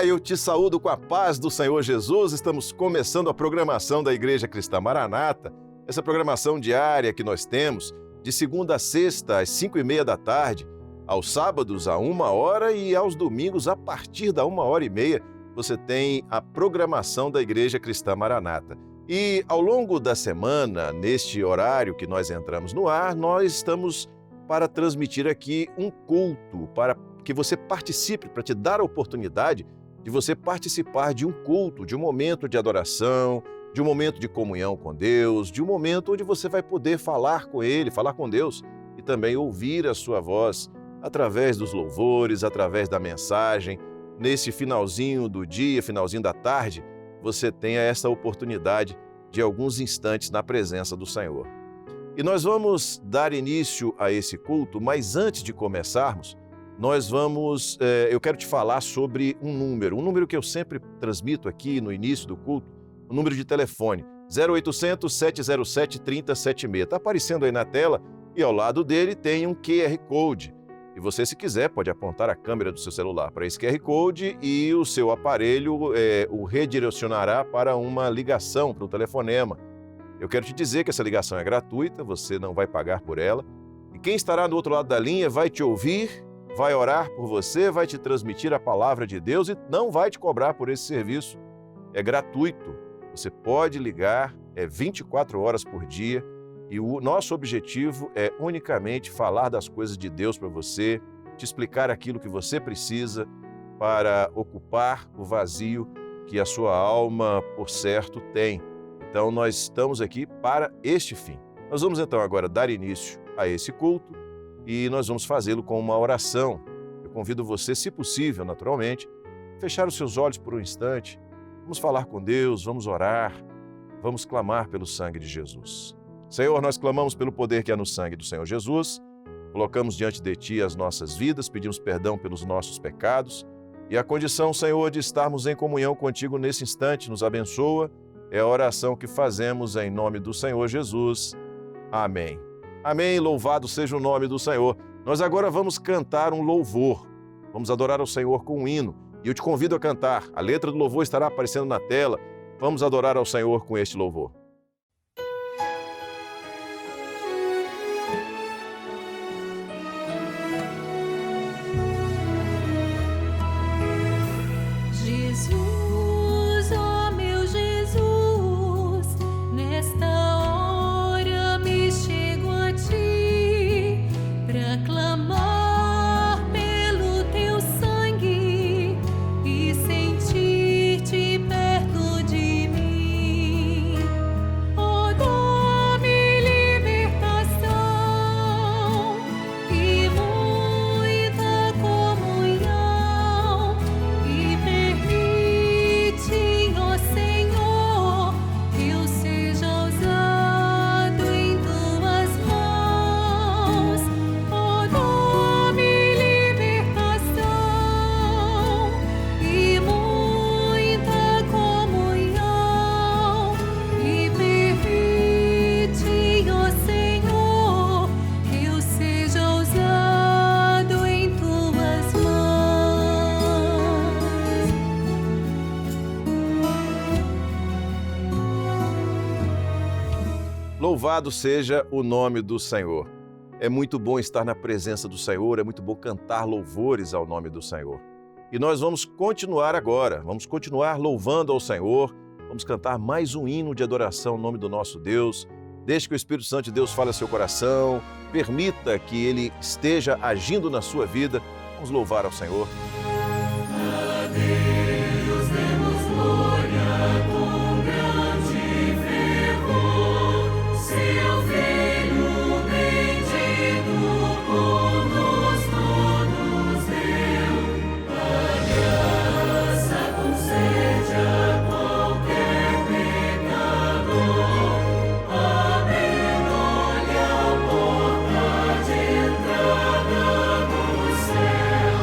eu te saúdo com a paz do Senhor Jesus. Estamos começando a programação da Igreja Cristã Maranata, essa programação diária que nós temos de segunda a sexta às 5h30 da tarde, aos sábados a 1h e aos domingos a partir da 1h30 você tem a programação da Igreja Cristã Maranata. E ao longo da semana, neste horário que nós entramos no ar, nós estamos para transmitir aqui um culto, para que você participe, para te dar a oportunidade de você participar de um culto, de um momento de adoração, de um momento de comunhão com Deus, de um momento onde você vai poder falar com Ele, falar com Deus e também ouvir a sua voz através dos louvores, através da mensagem. Nesse finalzinho do dia, finalzinho da tarde, você tenha essa oportunidade de alguns instantes na presença do Senhor. E nós vamos dar início a esse culto, mas antes de começarmos, eu quero te falar sobre um número que eu sempre transmito aqui no início do culto, o número de telefone, 0800 707 3076. Está aparecendo aí na tela e ao lado dele tem um QR Code. E você, se quiser, pode apontar a câmera do seu celular para esse QR Code e o seu aparelho o redirecionará para uma ligação, para um telefonema. Eu quero te dizer que essa ligação é gratuita, você não vai pagar por ela. E quem estará do outro lado da linha vai te ouvir, vai orar por você, vai te transmitir a palavra de Deus e não vai te cobrar por esse serviço. É gratuito. Você pode ligar, 24 horas por dia. E o nosso objetivo é unicamente falar das coisas de Deus para você, te explicar aquilo que você precisa para ocupar o vazio que a sua alma, por certo, tem. Então, nós estamos aqui para este fim. Nós vamos então agora dar início a esse culto e nós vamos fazê-lo com uma oração. Eu convido você, se possível, naturalmente, a fechar os seus olhos por um instante. Vamos falar com Deus, vamos orar, vamos clamar pelo sangue de Jesus. Senhor, nós clamamos pelo poder que há no sangue do Senhor Jesus, colocamos diante de Ti as nossas vidas, pedimos perdão pelos nossos pecados e a condição, Senhor, de estarmos em comunhão contigo nesse instante nos abençoa, é a oração que fazemos em nome do Senhor Jesus. Amém. Amém, louvado seja o nome do Senhor. Nós agora vamos cantar um louvor, vamos adorar ao Senhor com um hino e eu te convido a cantar, a letra do louvor estará aparecendo na tela, vamos adorar ao Senhor com este louvor. Louvado seja o nome do Senhor. É muito bom estar na presença do Senhor, é muito bom cantar louvores ao nome do Senhor. E nós vamos continuar agora, vamos continuar louvando ao Senhor, vamos cantar mais um hino de adoração ao nome do nosso Deus. Deixe que o Espírito Santo de Deus fale ao seu coração, permita que Ele esteja agindo na sua vida. Vamos louvar ao Senhor. A Deus demos glória com grande fervor, seu Filho bendito por nós todos deu. A graça concede a qualquer pecador, abrindo-lhe a porta de entrada no céu.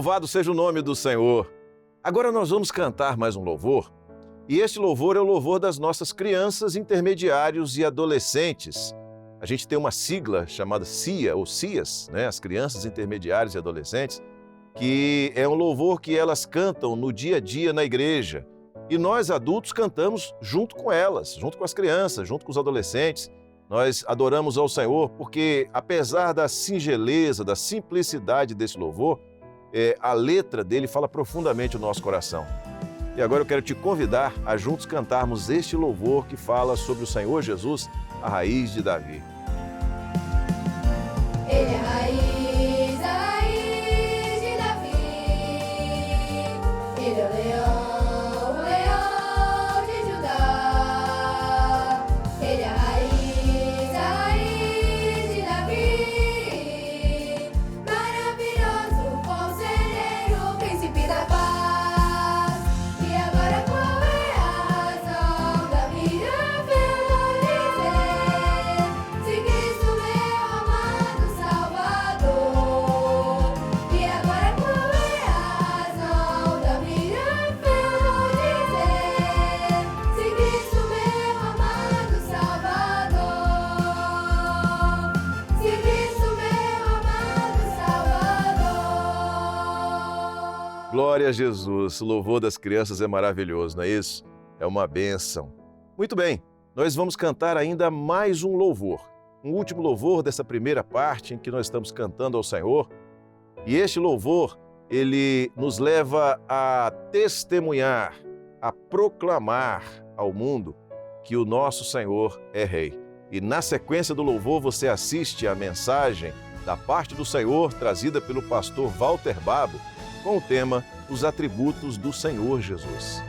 Louvado seja o nome do Senhor. Agora nós vamos cantar mais um louvor. E este louvor é o louvor das nossas crianças, intermediários e adolescentes. A gente tem uma sigla chamada CIA, ou CIAS, né? As crianças, intermediários e adolescentes, que é um louvor que elas cantam no dia a dia na igreja. E nós, adultos, cantamos junto com elas, junto com as crianças, junto com os adolescentes. Nós adoramos ao Senhor porque, apesar da singeleza, da simplicidade desse louvor, a letra dele fala profundamente o nosso coração. E agora eu quero te convidar a juntos cantarmos este louvor que fala sobre o Senhor Jesus, a raiz de Davi. Ele é a raiz de Davi. Ele é o leão de Judá. Ele é a raiz de Davi. Maravilhoso, conselheiro, príncipe da paz. E agora qual é a razão da minha felicidade? Se Cristo meu amado Salvador. E agora qual é a razão da minha felicidade? Se Cristo meu amado Salvador. Se Cristo meu amado Salvador. Glória a Jesus, o louvor das crianças é maravilhoso, não é isso? É uma bênção. Muito bem, nós vamos cantar ainda mais um louvor. Um último louvor dessa primeira parte em que nós estamos cantando ao Senhor. E este louvor, ele nos leva a testemunhar, a proclamar ao mundo que o nosso Senhor é Rei. E na sequência do louvor você assiste a mensagem da parte do Senhor trazida pelo pastor Walter Babo com o tema Os Atributos do Senhor Jesus.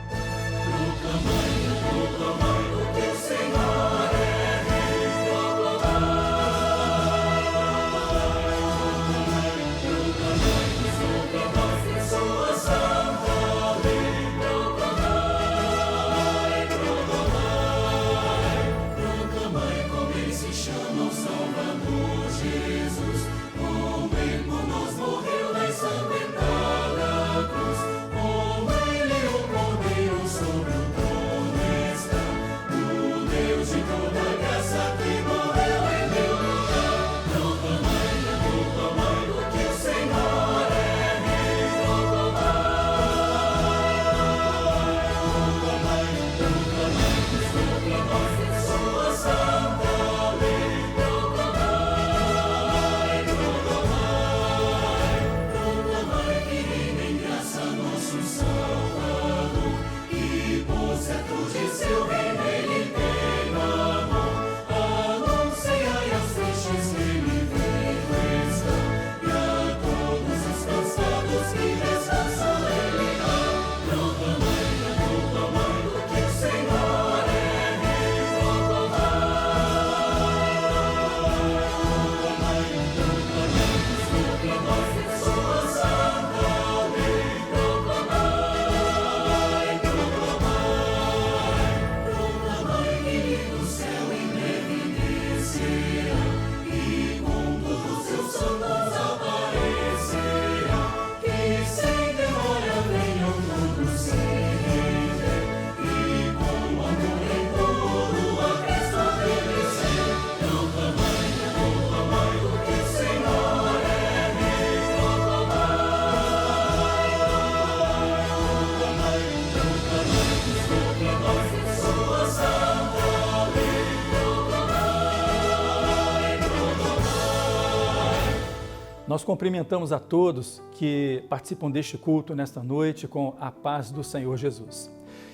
Nós cumprimentamos a todos que participam deste culto nesta noite com a paz do Senhor Jesus.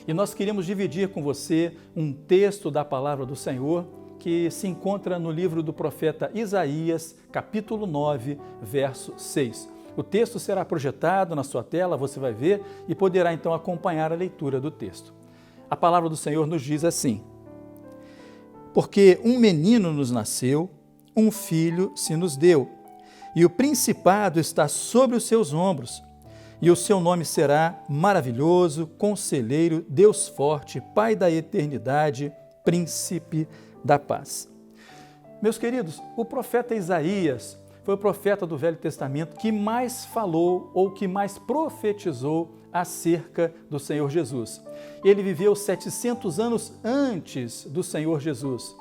E nós queremos dividir com você um texto da palavra do Senhor que se encontra no livro do profeta Isaías, capítulo 9, verso 6. O texto será projetado na sua tela, você vai ver e poderá então acompanhar a leitura do texto. A palavra do Senhor nos diz assim: Porque um menino nos nasceu, um filho se nos deu, e o principado está sobre os seus ombros, e o seu nome será Maravilhoso, Conselheiro, Deus Forte, Pai da Eternidade, Príncipe da Paz. Meus queridos, o profeta Isaías foi o profeta do Velho Testamento que mais falou ou que mais profetizou acerca do Senhor Jesus. Ele viveu 700 anos antes do Senhor Jesus.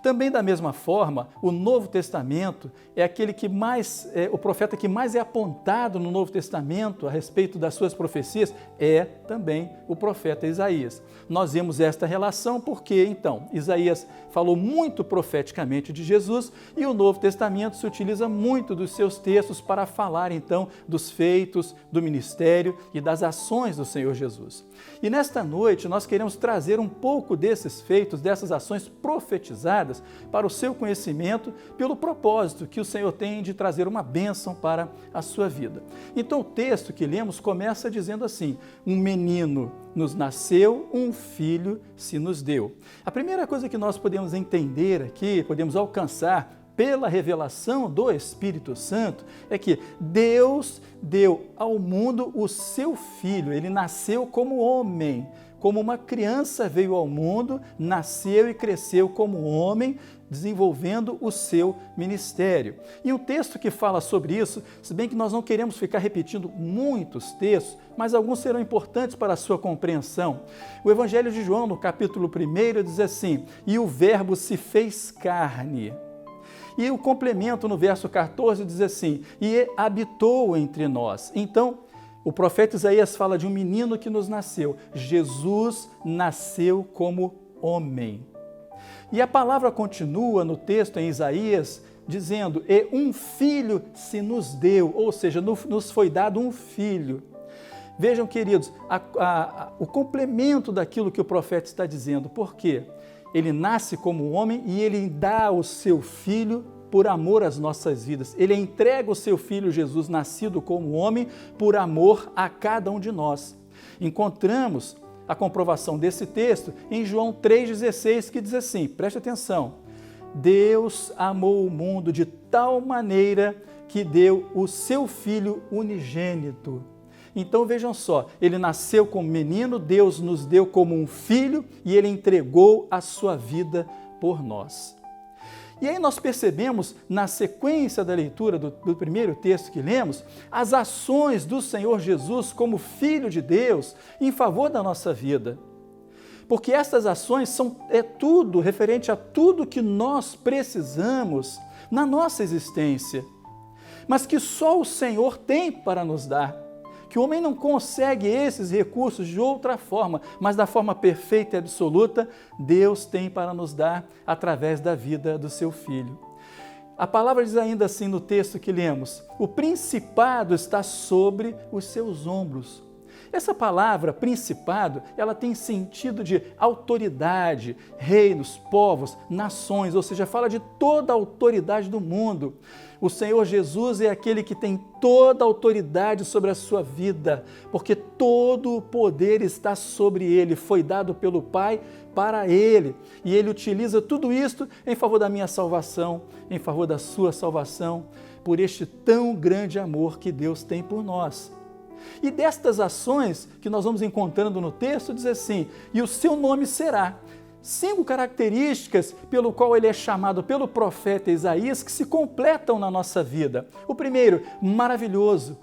Também da mesma forma, o Novo Testamento é aquele que mais, o profeta que mais é apontado no Novo Testamento a respeito das suas profecias é também o profeta Isaías. Nós vemos esta relação porque, então, Isaías falou muito profeticamente de Jesus e o Novo Testamento se utiliza muito dos seus textos para falar, então, dos feitos, do ministério e das ações do Senhor Jesus. E nesta noite nós queremos trazer um pouco desses feitos, dessas ações profetizadas para o seu conhecimento, pelo propósito que o Senhor tem de trazer uma bênção para a sua vida. Então o texto que lemos começa dizendo assim: um menino nos nasceu, um filho se nos deu. A primeira coisa que nós podemos entender aqui, podemos alcançar pela revelação do Espírito Santo, é que Deus deu ao mundo o seu Filho. Ele nasceu como homem, como uma criança veio ao mundo, nasceu e cresceu como homem, desenvolvendo o seu ministério. E um texto que fala sobre isso, se bem que nós não queremos ficar repetindo muitos textos, mas alguns serão importantes para a sua compreensão. O Evangelho de João, no capítulo 1, diz assim: e o Verbo se fez carne. E o complemento no verso 14 diz assim: e habitou entre nós. Então, o profeta Isaías fala de um menino que nos nasceu. Jesus nasceu como homem. E a palavra continua no texto em Isaías dizendo: e um filho se nos deu, ou seja, nos foi dado um filho. Vejam, queridos, o complemento daquilo que o profeta está dizendo. Por quê? Ele nasce como homem e ele dá o seu filho por amor às nossas vidas. Ele entrega o seu filho Jesus, nascido como homem, por amor a cada um de nós. Encontramos a comprovação desse texto em João 3,16, que diz assim, preste atenção: Deus amou o mundo de tal maneira que deu o seu Filho unigênito. Então vejam só, ele nasceu como menino, Deus nos deu como um filho e ele entregou a sua vida por nós. E aí nós percebemos, na sequência da leitura do primeiro texto que lemos, as ações do Senhor Jesus como Filho de Deus em favor da nossa vida. Porque essas ações é tudo referente a tudo que nós precisamos na nossa existência, mas que só o Senhor tem para nos dar. Que o homem não consegue esses recursos de outra forma, mas da forma perfeita e absoluta, Deus tem para nos dar através da vida do seu Filho. A palavra diz ainda assim no texto que lemos: o principado está sobre os seus ombros. Essa palavra, principado, ela tem sentido de autoridade, reinos, povos, nações, ou seja, fala de toda a autoridade do mundo. O Senhor Jesus é aquele que tem toda a autoridade sobre a sua vida, porque todo o poder está sobre ele, foi dado pelo Pai para ele. E ele utiliza tudo isto em favor da minha salvação, em favor da sua salvação, por este tão grande amor que Deus tem por nós. E destas ações que nós vamos encontrando no texto, diz assim: e o seu nome será. 5 características pelo qual ele é chamado pelo profeta Isaías que se completam na nossa vida. O primeiro, maravilhoso.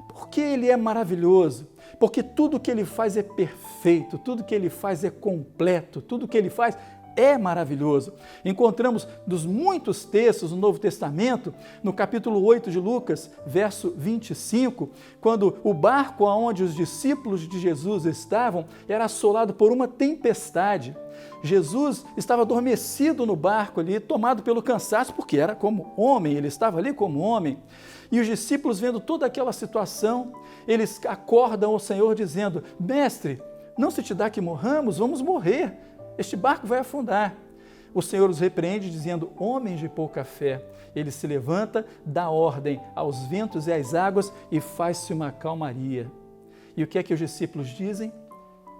Por que ele é maravilhoso? Porque tudo que ele faz é perfeito, tudo que ele faz é completo, tudo que ele faz é maravilhoso. Encontramos dos muitos textos no Novo Testamento, no capítulo 8 de Lucas, verso 25, quando o barco onde os discípulos de Jesus estavam era assolado por uma tempestade. Jesus estava adormecido no barco ali, tomado pelo cansaço, porque era como homem, ele estava ali como homem. E os discípulos, vendo toda aquela situação, eles acordam ao Senhor dizendo: Mestre, não se te dá que morramos? Vamos morrer. Este barco vai afundar. O Senhor os repreende dizendo: homens de pouca fé. Ele se levanta, dá ordem aos ventos e às águas e faz-se uma calmaria. E o que é que os discípulos dizem?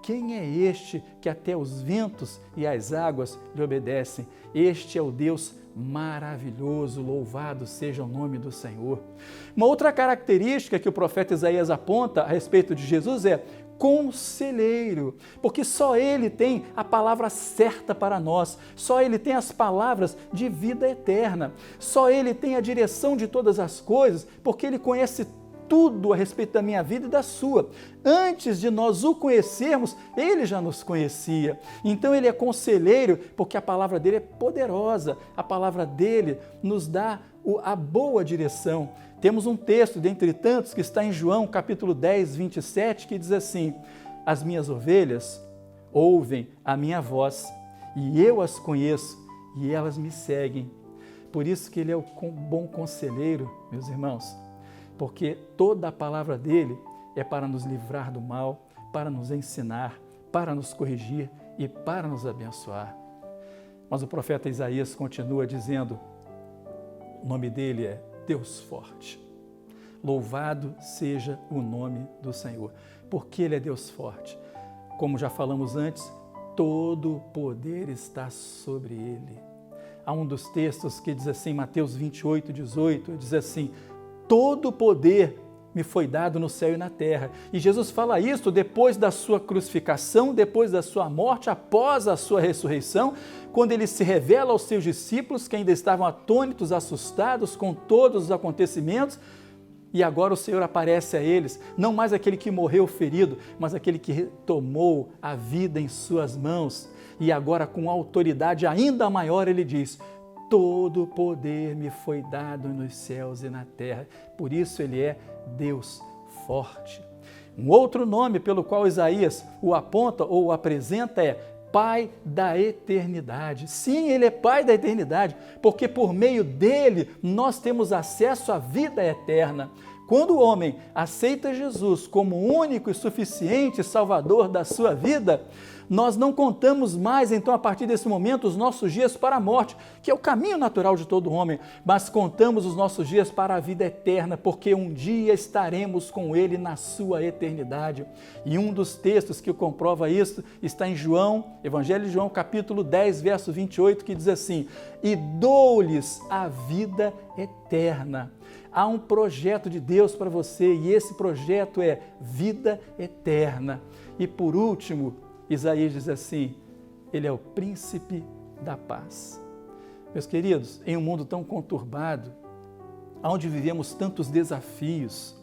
Quem é este que até os ventos e as águas lhe obedecem? Este é o Deus maravilhoso, louvado seja o nome do Senhor. Uma outra característica que o profeta Isaías aponta a respeito de Jesus é: Conselheiro, porque só Ele tem a palavra certa para nós, só Ele tem as palavras de vida eterna, só Ele tem a direção de todas as coisas, porque Ele conhece tudo a respeito da minha vida e da sua. Antes de nós o conhecermos, Ele já nos conhecia. Então Ele é conselheiro, porque a palavra dele é poderosa, a palavra dele nos dá a boa direção. Temos um texto, dentre tantos, que está em João, capítulo 10, 27, que diz assim: as minhas ovelhas ouvem a minha voz, e eu as conheço, e elas me seguem. Por isso que Ele é o bom conselheiro, meus irmãos, porque toda a palavra dele é para nos livrar do mal, para nos ensinar, para nos corrigir e para nos abençoar. Mas o profeta Isaías continua dizendo, o nome dele é Deus forte. Louvado seja o nome do Senhor, porque Ele é Deus forte. Como já falamos antes, todo o poder está sobre Ele. Há um dos textos que diz assim, Mateus 28, 18, diz assim, todo o poder me foi dado no céu e na terra. E Jesus fala isso depois da sua crucificação, depois da sua morte, após a sua ressurreição, quando Ele se revela aos seus discípulos, que ainda estavam atônitos, assustados com todos os acontecimentos, e agora o Senhor aparece a eles, não mais aquele que morreu ferido, mas aquele que tomou a vida em suas mãos, e agora com autoridade ainda maior Ele diz, todo o poder me foi dado nos céus e na terra. Por isso Ele é Deus forte. Um outro nome pelo qual Isaías o aponta ou o apresenta é Pai da eternidade. Sim, Ele é Pai da eternidade, porque por meio dEle nós temos acesso à vida eterna. Quando o homem aceita Jesus como único e suficiente Salvador da sua vida, nós não contamos mais, então, a partir desse momento, os nossos dias para a morte, que é o caminho natural de todo homem, mas contamos os nossos dias para a vida eterna, porque um dia estaremos com Ele na sua eternidade. E um dos textos que comprova isso está em João, Evangelho de João, capítulo 10, verso 28, que diz assim, e dou-lhes a vida eterna. Há um projeto de Deus para você, e esse projeto é vida eterna. E por último, Isaías diz assim, Ele é o príncipe da paz. Meus queridos, em um mundo tão conturbado, onde vivemos tantos desafios,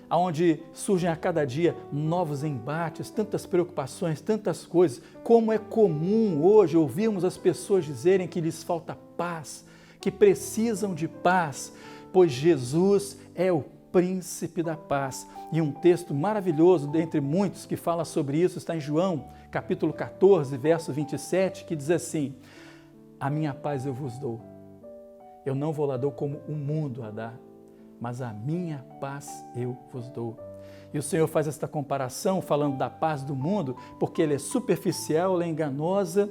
onde surgem a cada dia novos embates, tantas preocupações, tantas coisas, como é comum hoje ouvirmos as pessoas dizerem que lhes falta paz, que precisam de paz, pois Jesus é o príncipe da paz. E um texto maravilhoso, dentre muitos, que fala sobre isso, está em João, capítulo 14, verso 27, que diz assim, a minha paz eu vos dou, eu não vou lá dou como o mundo a dá, mas a minha paz eu vos dou. E o Senhor faz esta comparação, falando da paz do mundo, porque ela é superficial, ela é enganosa,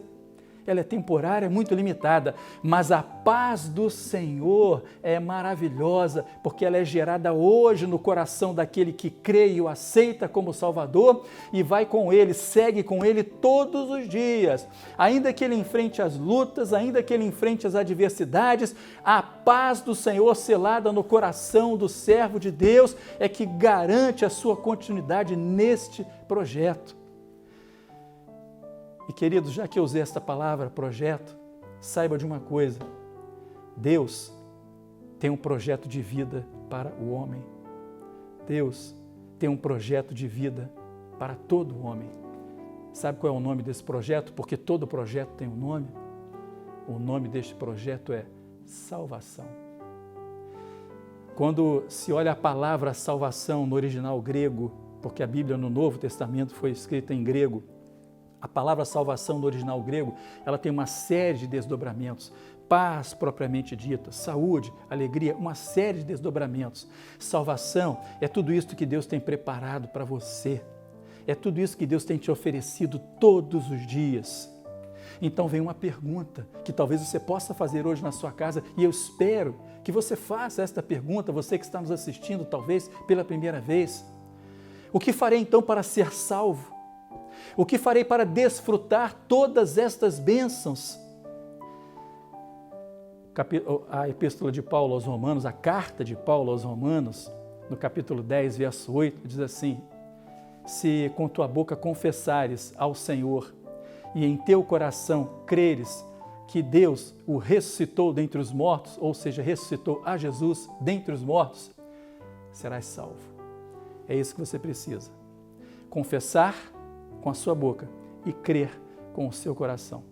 ela é temporária, é muito limitada, mas a paz do Senhor é maravilhosa, porque ela é gerada hoje no coração daquele que crê e o aceita como Salvador e vai com Ele, segue com Ele todos os dias. Ainda que ele enfrente as lutas, ainda que ele enfrente as adversidades, a paz do Senhor selada no coração do servo de Deus é que garante a sua continuidade neste projeto. E queridos, já que eu usei esta palavra, projeto, saiba de uma coisa, Deus tem um projeto de vida para o homem. Deus tem um projeto de vida para todo homem. Sabe qual é o nome desse projeto? Porque todo projeto tem um nome. O nome deste projeto é salvação. Quando se olha a palavra salvação no original grego, porque a Bíblia no Novo Testamento foi escrita em grego, a palavra salvação no original grego, ela tem uma série de desdobramentos. Paz propriamente dita, saúde, alegria, uma série de desdobramentos. Salvação é tudo isso que Deus tem preparado para você. É tudo isso que Deus tem te oferecido todos os dias. Então vem uma pergunta que talvez você possa fazer hoje na sua casa e eu espero que você faça esta pergunta, você que está nos assistindo talvez pela primeira vez. O que farei então para ser salvo? O que farei para desfrutar todas estas bênçãos? A epístola de Paulo aos Romanos, a carta de Paulo aos Romanos, no capítulo 10, verso 8, diz assim, se com tua boca confessares ao Senhor e em teu coração creres que Deus o ressuscitou dentre os mortos, ou seja, ressuscitou a Jesus dentre os mortos, serás salvo. É isso que você precisa. Confessar com a sua boca e crer com o seu coração.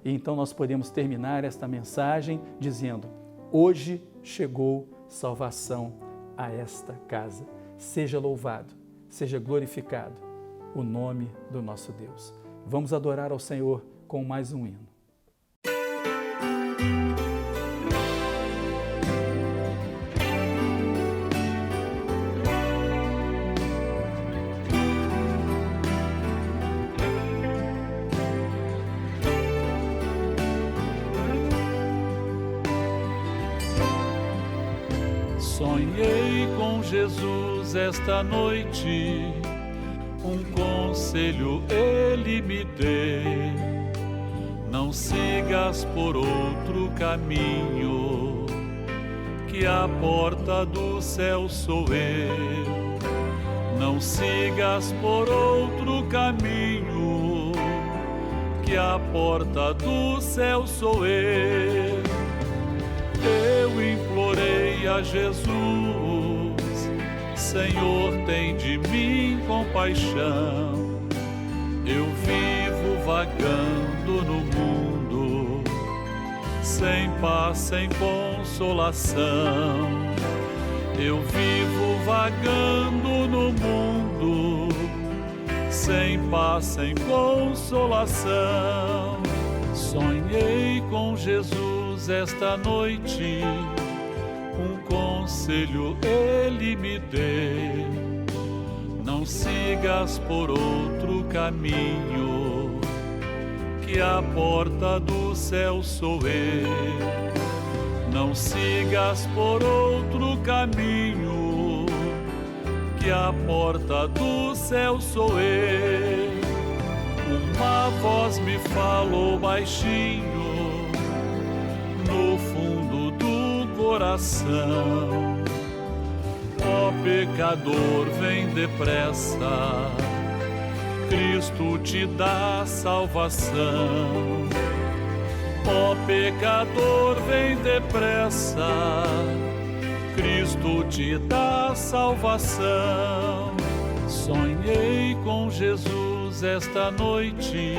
E então nós podemos terminar esta mensagem dizendo: hoje chegou salvação a esta casa. Seja louvado, seja glorificado o nome do nosso Deus. Vamos adorar ao Senhor com mais um hino. Sonhei com Jesus esta noite, um conselho ele me deu: não sigas por outro caminho, que a porta do céu sou eu. Não sigas por outro caminho, que a porta do céu sou eu. Eu implorei a Jesus: Senhor, tem de mim compaixão. Eu vivo vagando no mundo, sem paz, sem consolação. Eu vivo vagando no mundo, sem paz, sem consolação. Sonhei com Jesus esta noite, um conselho ele me deu: não sigas por outro caminho, que a porta do céu sou eu. Não sigas por outro caminho, que a porta do céu sou eu. Uma voz me falou baixinho no fundo do coração: ó pecador, vem depressa, Cristo te dá salvação. Ó pecador, vem depressa, Cristo te dá salvação. Sonhei com Jesus esta noite,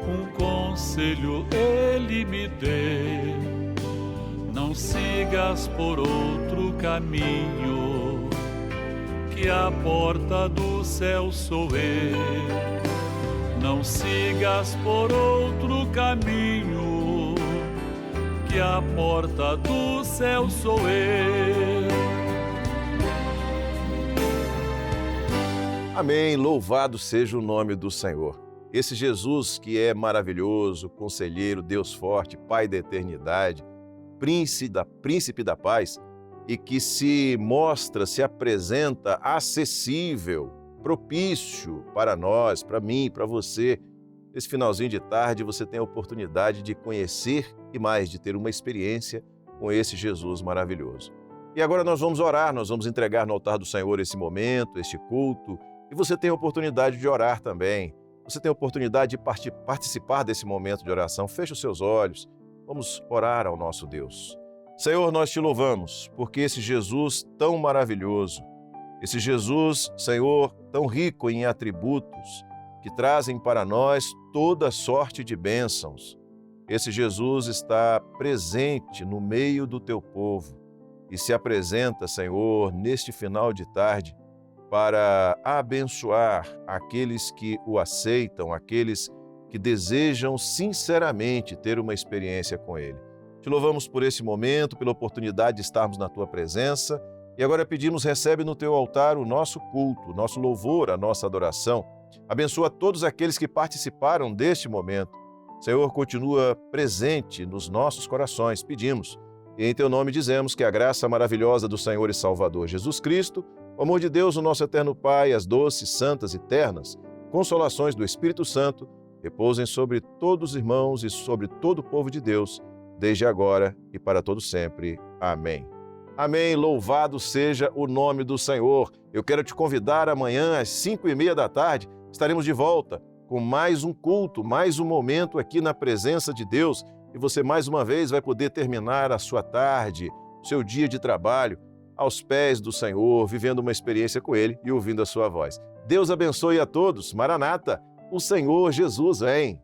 um conselho ele me deu: não sigas por outro caminho, que a porta do céu sou eu. Não sigas por outro caminho, que a porta do céu sou eu. Amém, louvado seja o nome do Senhor. Esse Jesus que maravilhoso, conselheiro, Deus forte, Pai da eternidade, príncipe da paz, e que se mostra, se apresenta acessível, propício para nós, para mim, para você. Nesse finalzinho de tarde você tem a oportunidade de conhecer e mais, de ter uma experiência com esse Jesus maravilhoso. E agora nós vamos orar, nós vamos entregar no altar do Senhor esse momento, este culto, e você tem a oportunidade de orar também. Você tem a oportunidade de participar desse momento de oração. Feche os seus olhos, vamos orar ao nosso Deus. Senhor, nós te louvamos, porque esse Jesus tão maravilhoso, esse Jesus, Senhor, tão rico em atributos, que trazem para nós toda sorte de bênçãos. Esse Jesus está presente no meio do teu povo e se apresenta, Senhor, neste final de tarde, para abençoar aqueles que o aceitam, aqueles que desejam sinceramente ter uma experiência com Ele. Te louvamos por esse momento, pela oportunidade de estarmos na Tua presença. E agora pedimos, recebe no Teu altar o nosso culto, o nosso louvor, a nossa adoração. Abençoa todos aqueles que participaram deste momento. Senhor, continua presente nos nossos corações, pedimos. E em Teu nome dizemos que a graça maravilhosa do Senhor e Salvador Jesus Cristo, o amor de Deus, o nosso eterno Pai, as doces, santas e ternas consolações do Espírito Santo, repousem sobre todos os irmãos e sobre todo o povo de Deus, desde agora e para todo sempre. Amém. Amém. Louvado seja o nome do Senhor. Eu quero te convidar amanhã às 5h30 da tarde. Estaremos de volta com mais um culto, mais um momento aqui na presença de Deus. E você mais uma vez vai poder terminar a sua tarde, seu dia de trabalho, aos pés do Senhor, vivendo uma experiência com Ele e ouvindo a sua voz. Deus abençoe a todos. Maranata, o Senhor Jesus vem.